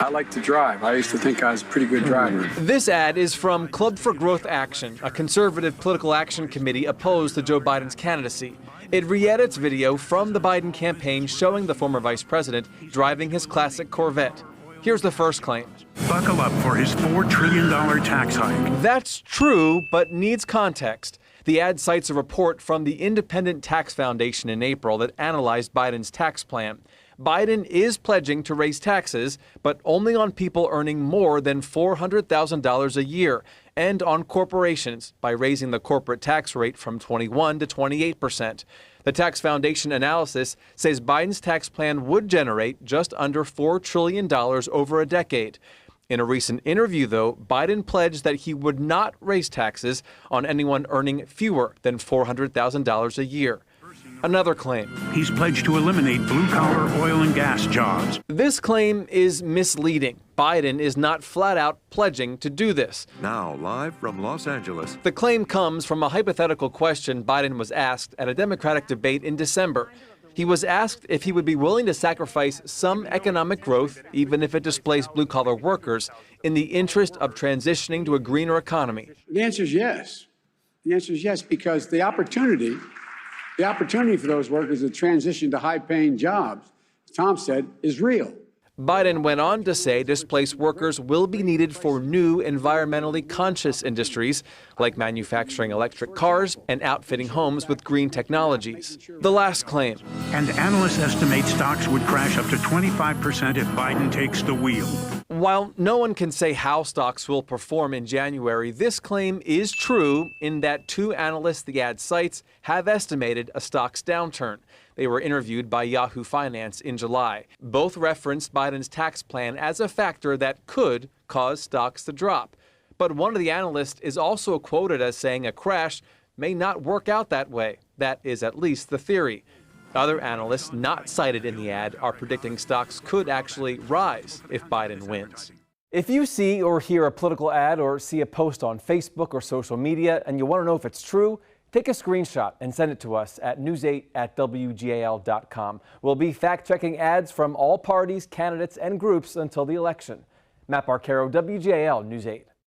I like to drive. I used to think I was a pretty good driver. This ad is from Club for Growth Action, a conservative political action committee opposed to Joe Biden's candidacy. It re-edits video from the Biden campaign showing the former vice president driving his classic Corvette. Here's the first claim. Buckle up for his $4 trillion tax hike. That's true, but needs context. The ad cites a report from the Independent Tax Foundation in April that analyzed Biden's tax plan. Biden is pledging to raise taxes, but only on people earning more than $400,000 a year, and on corporations by raising the corporate tax rate from 21 to 28%. The Tax Foundation analysis says Biden's tax plan would generate just under $4 trillion over a decade. In a recent interview, though, Biden pledged that he would not raise taxes on anyone earning fewer than $400,000 a year. Another claim. He's pledged to eliminate blue-collar oil and gas jobs. This claim is misleading. Biden is not flat out pledging to do this. Now, live from Los Angeles. The claim comes from a hypothetical question Biden was asked at a Democratic debate in December. He was asked if he would be willing to sacrifice some economic growth, even if it displaced blue-collar workers, in the interest of transitioning to a greener economy. The answer is yes. The answer is yes, because the opportunity for those workers to transition to high-paying jobs, as Tom said, is real. Biden went on to say displaced workers will be needed for new environmentally conscious industries like manufacturing electric cars and outfitting homes with green technologies. The last claim. And analysts estimate stocks would crash up to 25% if Biden takes the wheel. While no one can say how stocks will perform in January, this claim is true in that two analysts the ad cites have estimated a stock's downturn. They were interviewed by Yahoo Finance in July. Both referenced Biden's tax plan as a factor that could cause stocks to drop. But one of the analysts is also quoted as saying a crash may not work out that way. That is at least the theory. Other analysts not cited in the ad are predicting stocks could actually rise if Biden wins. If you see or hear a political ad or see a post on Facebook or social media and you want to know if it's true, take a screenshot and send it to us at news8@wgal.com. We'll be fact-checking ads from all parties, candidates, and groups until the election. Matt Barcaro, WGAL News 8.